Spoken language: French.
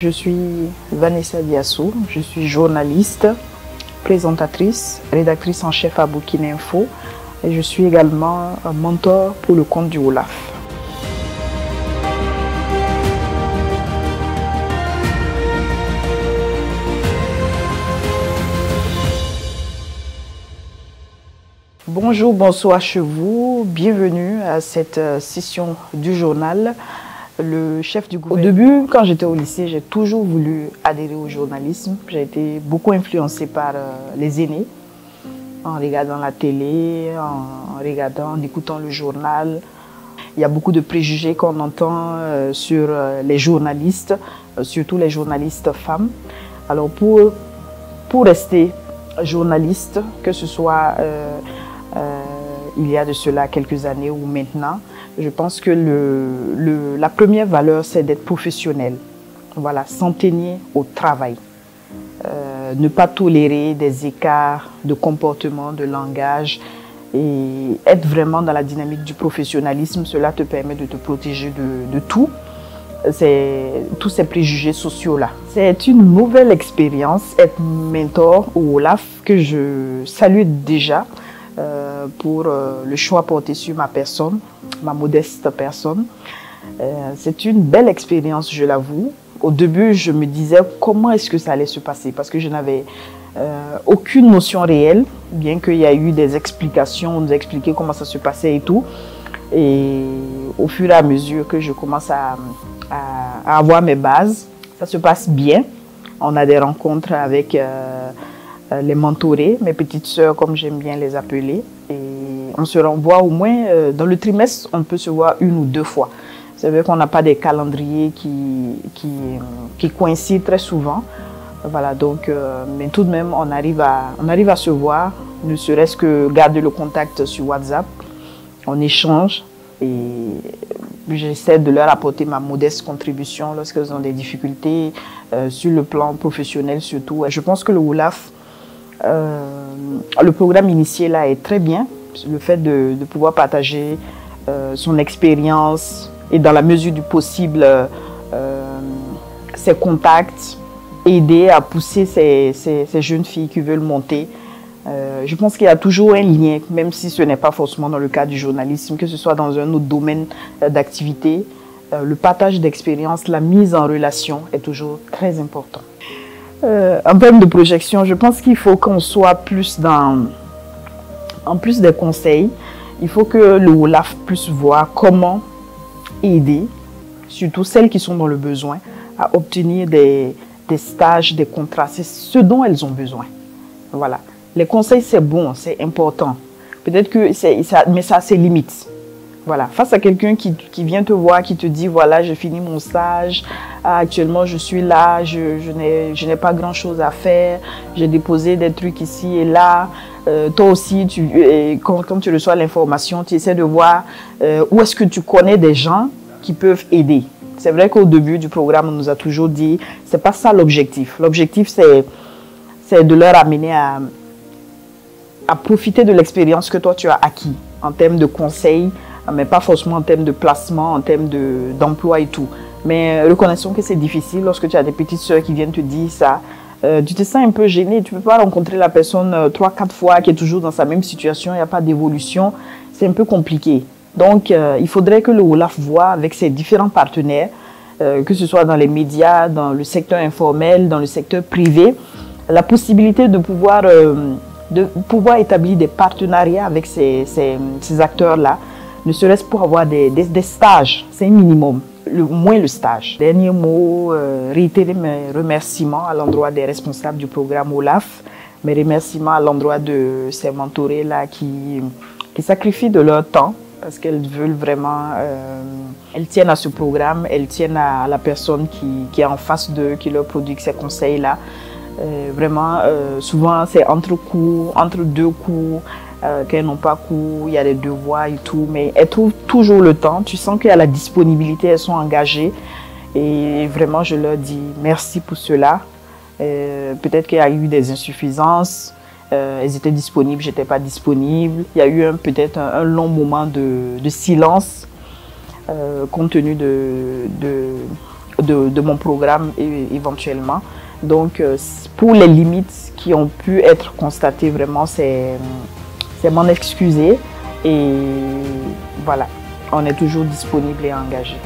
Je suis Vanessa Diasso, je suis journaliste, présentatrice, rédactrice en chef à Burkina Info et je suis également un mentor pour le compte du Olaf. Bonjour, bonsoir chez vous, bienvenue à cette session du journal. Le chef du gouvernement. Au début, quand j'étais au lycée, j'ai toujours voulu adhérer au journalisme. J'ai été beaucoup influencée par les aînés, en regardant la télé, en écoutant le journal. Il y a beaucoup de préjugés qu'on entend sur les journalistes, surtout les journalistes femmes. Alors pour rester journaliste, que ce soit il y a de cela quelques années ou maintenant, je pense que la première valeur, c'est d'être professionnel. Voilà, s'en tenir au travail. Ne pas tolérer des écarts de comportement, de langage et être vraiment dans la dynamique du professionnalisme. Cela te permet de te protéger de tout. Tous ces préjugés sociaux-là. C'est une nouvelle expérience, être mentor au Olaf, que je salue déjà. Pour le choix porté sur ma personne, ma modeste personne. C'est une belle expérience, je l'avoue. Au début, je me disais comment est-ce que ça allait se passer parce que je n'avais aucune notion réelle, bien qu'il y a eu des explications, on nous a expliqué comment ça se passait et tout. Et au fur et à mesure que je commence à avoir mes bases, ça se passe bien. On a des rencontres avec les mentorés, mes petites sœurs comme j'aime bien les appeler, et on se renvoie au moins dans le trimestre, on peut se voir 1 ou 2 fois. C'est vrai qu'on n'a pas des calendriers qui coïncident très souvent, voilà, donc mais tout de même on arrive à se voir, ne serait-ce que garder le contact sur WhatsApp, on échange et j'essaie de leur apporter ma modeste contribution lorsqu'elles ont des difficultés sur le plan professionnel surtout. Je pense que le Olaf, le programme initié là est très bien, le fait de pouvoir partager son expérience et dans la mesure du possible ses contacts, aider à pousser ces jeunes filles qui veulent monter. Je pense qu'il y a toujours un lien, même si ce n'est pas forcément dans le cadre du journalisme, que ce soit dans un autre domaine d'activité, le partage d'expérience, la mise en relation est toujours très important. En termes de projection, je pense qu'il faut qu'on soit plus en plus des conseils, il faut que le Olaf puisse voir comment aider, surtout celles qui sont dans le besoin, à obtenir des stages, des contrats. C'est ce dont elles ont besoin. Voilà. Les conseils, c'est bon, c'est important. Peut-être que mais ça a ses limites. Voilà, face à quelqu'un qui vient te voir, qui te dit, voilà, j'ai fini mon stage, actuellement je suis là, je n'ai pas grand-chose à faire, j'ai déposé des trucs ici et là. Toi aussi, quand tu reçois l'information, tu essaies de voir où est-ce que tu connais des gens qui peuvent aider. C'est vrai qu'au début du programme, on nous a toujours dit, c'est pas ça l'objectif. L'objectif, c'est de leur amener à profiter de l'expérience que toi, tu as acquis en termes de conseils, mais pas forcément en termes de placement, en termes d'emploi et tout. Mais reconnaissons que c'est difficile lorsque tu as des petites sœurs qui viennent te dire ça. Tu te sens un peu gêné, tu ne peux pas rencontrer la personne 3-4 fois qui est toujours dans sa même situation, il n'y a pas d'évolution, c'est un peu compliqué. Donc il faudrait que le Olaf voit avec ses différents partenaires, que ce soit dans les médias, dans le secteur informel, dans le secteur privé, la possibilité de pouvoir établir des partenariats avec ces acteurs-là, ne serait-ce pour avoir des stages, c'est un minimum, moins le stage. Dernier mot, réitérer mes remerciements à l'endroit des responsables du programme Olaf, mes remerciements à l'endroit de ces mentorés-là qui sacrifient de leur temps parce qu'elles veulent vraiment, elles tiennent à ce programme, elles tiennent à la personne qui est en face d'eux, qui leur produit ces conseils-là. Vraiment, souvent c'est entre deux cours, qu'elles n'ont pas cours, il y a des devoirs et tout, mais elles trouvent toujours le temps. Tu sens qu'il y a la disponibilité, elles sont engagées et vraiment je leur dis merci pour cela. Peut-être qu'il y a eu des insuffisances, elles étaient disponibles, j'étais pas disponible. Il y a eu peut-être un long moment de silence compte tenu de mon programme éventuellement. Donc, pour les limites qui ont pu être constatées, vraiment, c'est m'en excuser. Et voilà, on est toujours disponible et engagé.